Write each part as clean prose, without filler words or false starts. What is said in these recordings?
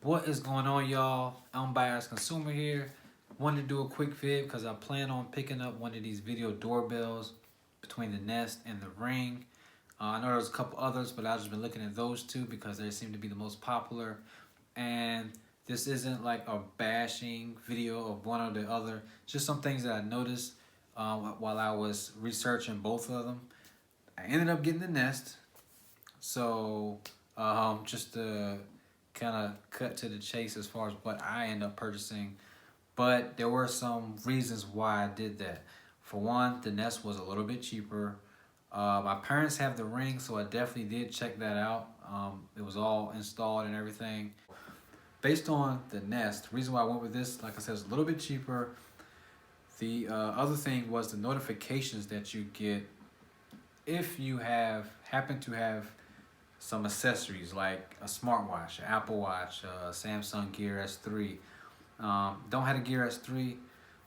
What is going on, y'all? I'm Buyers Consumer here. Wanted to do a quick vid because I plan on picking up one of these video doorbells between the Nest and the Ring. I know there's a couple others, but I've just been looking at those two because they seem to be the most popular. And this isn't like a bashing video of one or the other, just some things that I noticed while I was researching both of them. I ended up getting the Nest, so just to kind of cut to the chase as far as what I end up purchasing, but there were some reasons why I did that. For one, the Nest was a little bit cheaper. My parents have the Ring, so I definitely did check that out. It was all installed and everything. Based on the Nest, the reason why I went with this, like I said, is a little bit cheaper. The other thing was the notifications that you get if you happen to have some accessories like a smartwatch, an Apple Watch, Samsung Gear S3. Don't have a Gear S3,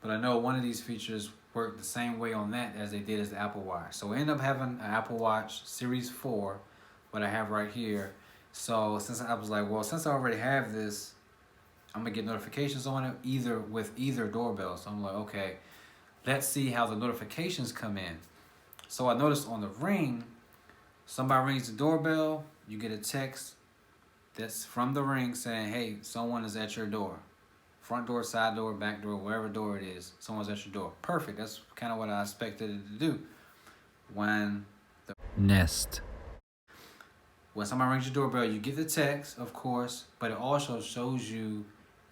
but I know one of these features work the same way on that as they did as the Apple Watch. So I end up having an Apple Watch Series 4, what I have right here. So since I was like, well, since I already have this, I'm gonna get notifications on it with either doorbell. So I'm like, okay, let's see how the notifications come in. So I noticed on the Ring, somebody rings the doorbell, you get a text that's from the Ring saying, hey, someone is at your door. Front door, side door, back door, wherever door it is, someone's at your door. Perfect. That's kind of what I expected it to do. When the Nest. When somebody rings your doorbell, you get the text, of course, but it also shows you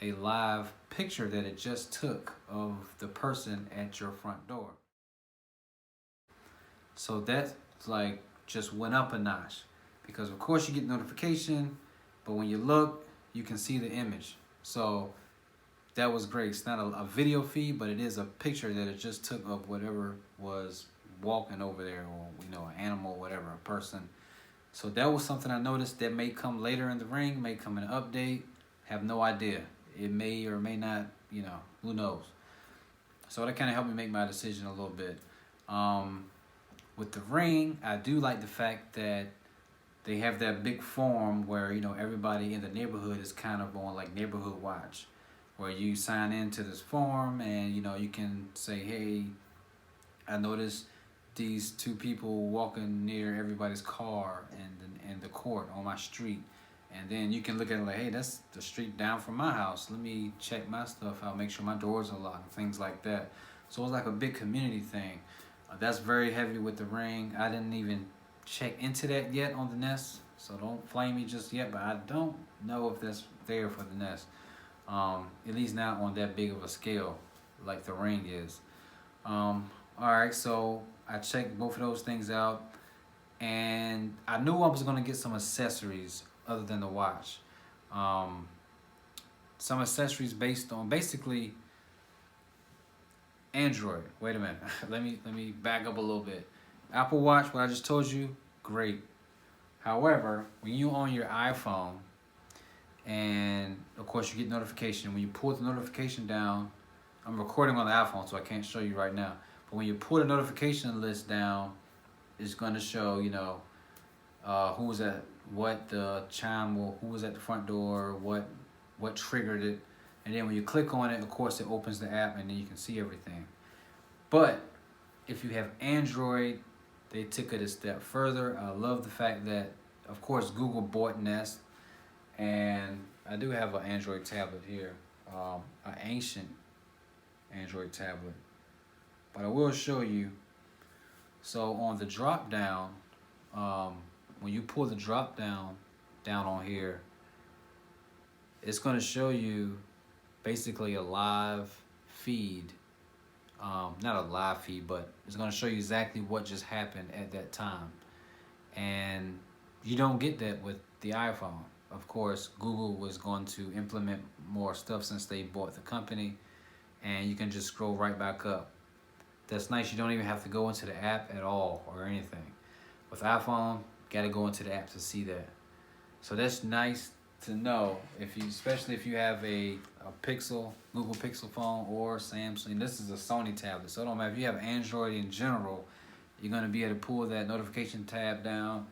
a live picture that it just took of the person at your front door. So that like just went up a notch because of course you get notification, but when you look, you can see the image. So that was great. It's not a video feed, but it is a picture that it just took of whatever was walking over there, or an animal, whatever, a person. So that was something I noticed that may come later in the Ring, may come in an update. Have no idea. It may or may not, who knows. So that kind of helped me make my decision a little bit. With the Ring, I do like the fact that they have that big forum where, everybody in the neighborhood is kind of on like neighborhood watch, where you sign into this forum and, you can say, hey, I noticed these two people walking near everybody's car in the court on my street. And then you can look at it like, hey, that's the street down from my house. Let me check my stuff out, make sure my doors are locked, things like that. So it's like a big community thing. That's very heavy with the Ring. I didn't even check into that yet on the Nest, so don't flame me just yet, but I don't know if that's there for the Nest. At least not on that big of a scale like the Ring is. Alright, so I checked both of those things out, and I knew I was going to get some accessories other than the watch. Some accessories based on basically Android. Wait a minute. let me back up a little bit. Apple Watch, what I just told you, great. However, when you on your iPhone, and of course you get notification, when you pull the notification down, I'm recording on the iPhone, so I can't show you right now. But when you pull the notification list down, it's going to show, who was at what the chime, who was at the front door, what triggered it. And then when you click on it, of course, it opens the app and then you can see everything. But if you have Android, they took it a step further. I love the fact that, of course, Google bought Nest. And I do have an Android tablet here, an ancient Android tablet. But I will show you. So on the drop down, when you pull the drop down on here, it's going to show you basically a live feed. Not a live feed, but it's going to show you exactly what just happened at that time. And you don't get that with the iPhone. Of course, Google was going to implement more stuff since they bought the company, and you can just scroll right back up. That's nice. You don't even have to go into the app at all or anything. With iPhone, got to go into the app to see that. So that's nice to know, especially if you have a Pixel, Google Pixel phone, or Samsung. This is a Sony tablet, so it don't matter if you have Android in general. You're going to be able to pull that notification tab down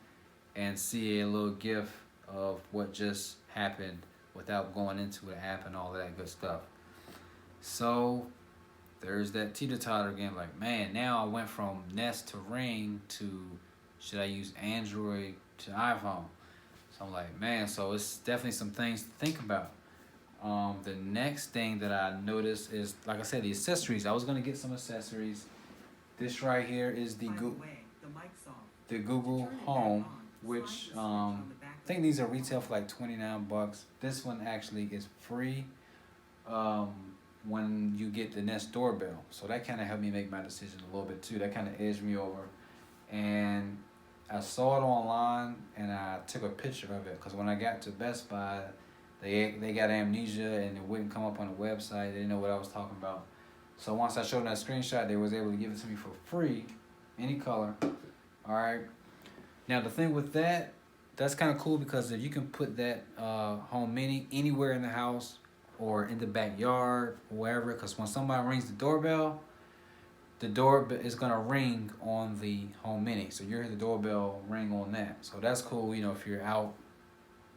and see a little GIF of what just happened without going into the app and all of that good stuff. So there's that teeter-totter again. Like, man, now I went from Nest to Ring to should I use Android to iPhone? So I'm like, man, so it's definitely some things to think about. The next thing that I noticed is, like I said, the accessories. I was gonna get some accessories. This right here is the Google Home, which I think these are retail for like $29. This one actually is free when you get the Nest Doorbell. So that kind of helped me make my decision a little bit too. That kind of edged me over. And I saw it online and I took a picture of it because when I got to Best Buy, they got amnesia and it wouldn't come up on the website. They didn't know what I was talking about. So once I showed them that screenshot, they was able to give it to me for free, any color. All right. Now the thing with that, that's kind of cool because if you can put that Home Mini anywhere in the house or in the backyard, wherever, because when somebody rings the doorbell is gonna ring on the Home Mini. So you hear the doorbell ring on that. So that's cool, you know, if you're out,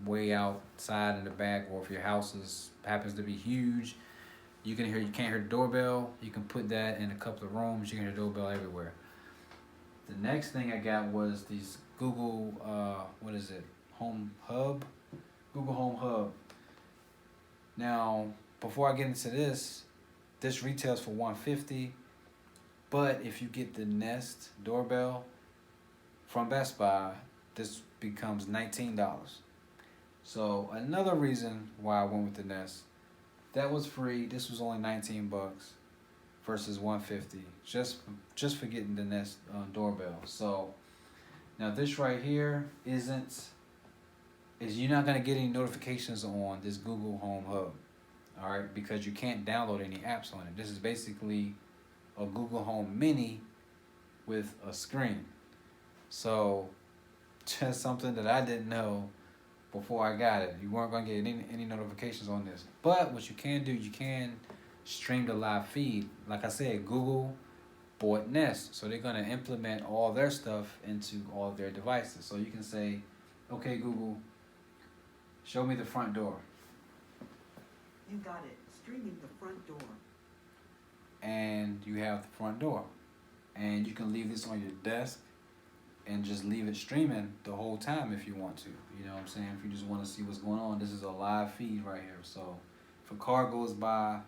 way outside in the back, or if your house happens to be huge, you can't hear the doorbell. You can put that in a couple of rooms. You can hear the doorbell everywhere. The next thing I got was these Google, Home Hub? Google Home Hub. Now, before I get into this retails for $150, but if you get the Nest Doorbell from Best Buy, this becomes $19. So another reason why I went with the Nest, that was free. This was only $19 versus $150 just for getting the Nest doorbell. So now this right here is you're not gonna get any notifications on this Google Home Hub, all right, because you can't download any apps on it. This is basically a Google Home Mini with a screen. So just something that I didn't know before I got it. You weren't gonna get any notifications on this. But what you can do, you can stream the live feed. Like I said, Google bought Nest, so they're gonna implement all their stuff into all of their devices. So you can say, okay, Google, show me the front door. You got it. Streaming the front door. And you have the front door. And you can leave this on your desk and just leave it streaming the whole time if you want to. You know what I'm saying? If you just want to see what's going on, this is a live feed right here. So if a car goes by,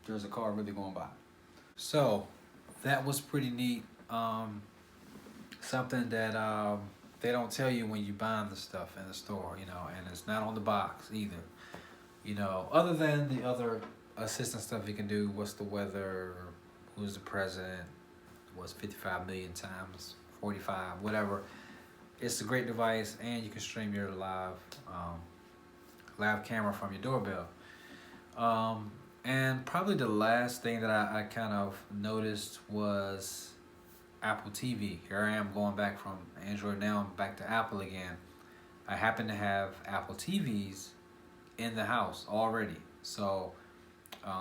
there's a car really going by. So that was pretty neat. Something that they don't tell you when you buying the stuff in the store, you know, and it's not on the box either. You know, other than the other assistant stuff you can do, what's the weather, who's the president, what's 55 million times 45, whatever. It's a great device, and you can stream your live camera from your doorbell. And probably the last thing that I kind of noticed was Apple TV. Here I am going back from Android now, I'm back to Apple again. I happen to have Apple TVs in the house already. So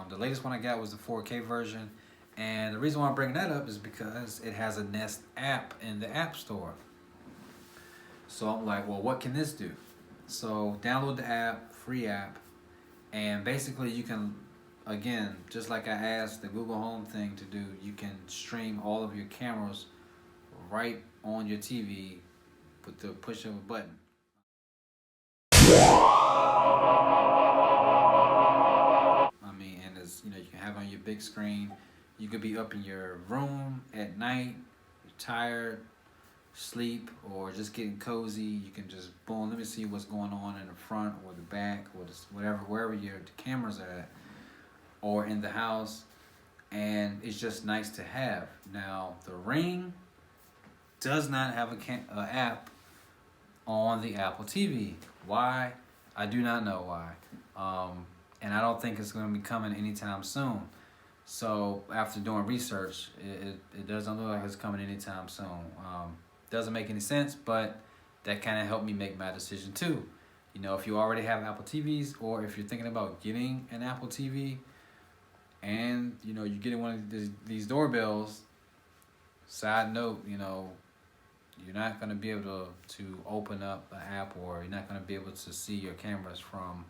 the latest one I got was the 4K version. And the reason why I'm bringing that up is because it has a Nest app in the App Store. So I'm like, well, what can this do? So download the app, free app, and basically you can, again, just like I asked the Google Home thing to do, you can stream all of your cameras right on your TV with the push of a button. I mean, and it's, you know, you can have it on your big screen. You could be up in your room at night, you're tired, sleep, or just getting cozy. You can just, boom, let me see what's going on in the front or the back or whatever, wherever the cameras are at, or in the house. And it's just nice to have. Now, the Ring does not have an app on the Apple TV. Why? I do not know why. And I don't think it's going to be coming anytime soon. So after doing research, it doesn't look like it's coming anytime soon. Doesn't make any sense, but that kind of helped me make my decision too. You know, if you already have Apple TVs, or if you're thinking about getting an Apple TV, and you know you're getting one of these doorbells. Side note, you know, you're not going to be able to open up an app, or you're not going to be able to see your cameras from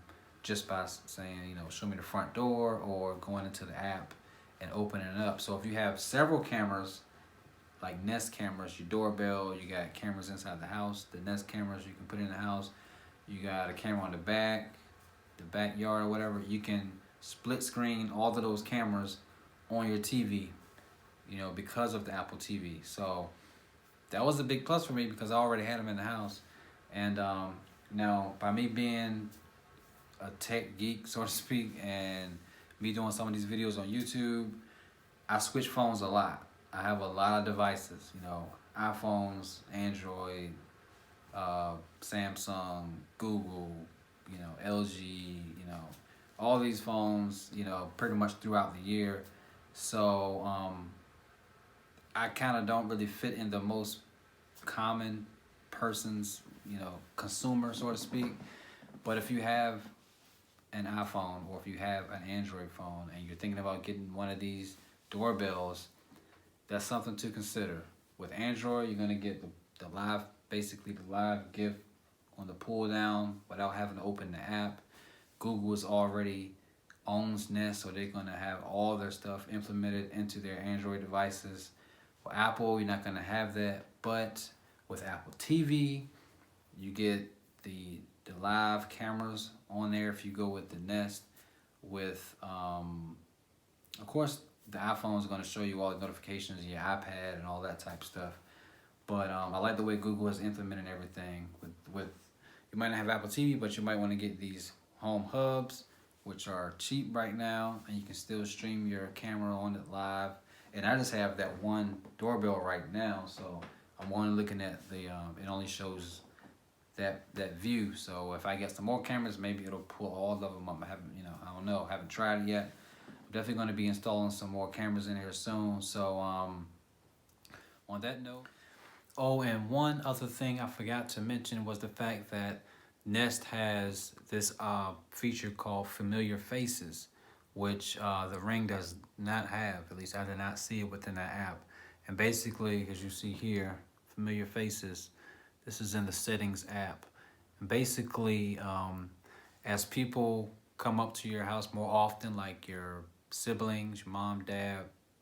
just by saying, you know, show me the front door, or going into the app and opening it up. So if you have several cameras, like Nest cameras, your doorbell, you got cameras inside the house, the Nest cameras you can put in the house, you got a camera on the backyard or whatever, you can split screen all of those cameras on your TV, you know, because of the Apple TV. So that was a big plus for me because I already had them in the house. And now, by me being a tech geek, so to speak, and me doing some of these videos on YouTube, I switch phones a lot. I have a lot of devices, you know, iPhones, Android, Samsung, Google, you know, LG, you know, all these phones, you know, pretty much throughout the year. So I kind of don't really fit in the most common person's, you know, consumer, so to speak. But if you have an iPhone, or if you have an Android phone and you're thinking about getting one of these doorbells, that's something to consider. With Android, you're gonna get the live, basically the live gift on the pull down without having to open the app. Google is already owns Nest, so they're gonna have all their stuff implemented into their Android devices. For Apple, you're not gonna have that, but with Apple TV, you get the live cameras on there if you go with the Nest. With of course, the iPhone is going to show you all the notifications in your iPad and all that type of stuff. But I like the way Google has implemented everything. With you might not have Apple TV, but you might want to get these home hubs, which are cheap right now, and you can still stream your camera on it live. And I just have that one doorbell right now, so I'm only looking at the it only shows that view. So if I get some more cameras, maybe it'll pull all of them up. I haven't, you know, I don't know, haven't tried it yet. I'm definitely going to be installing some more cameras in here soon. So on that note, oh, and one other thing I forgot to mention was the fact that Nest has this feature called Familiar Faces, which the Ring does not have. At least I did not see it within that app. And basically, as you see here, Familiar Faces, this is in the settings app. And basically, as people come up to your house more often, like your siblings, your mom, dad,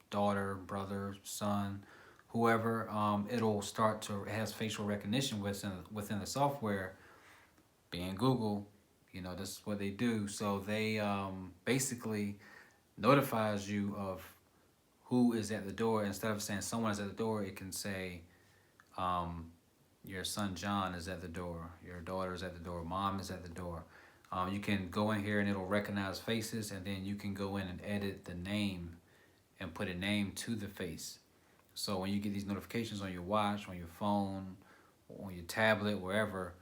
daughter, brother, son, whoever, it'll start to, it has facial recognition within the software. Being Google, you know, this is what they do. So they basically notifies you of who is at the door. Instead of saying someone is at the door, it can say your son John is at the door, your daughter is at the door, mom is at the door. You can go in here and it'll recognize faces, and then you can go in and edit the name and put a name to the face. So when you get these notifications on your watch, on your phone, on your tablet, wherever,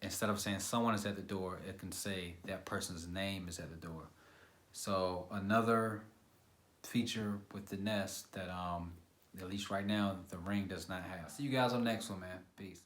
instead of saying someone is at the door, it can say that person's name is at the door. So another feature with the Nest that at least right now the Ring does not have. See you guys on the next one, man. Peace.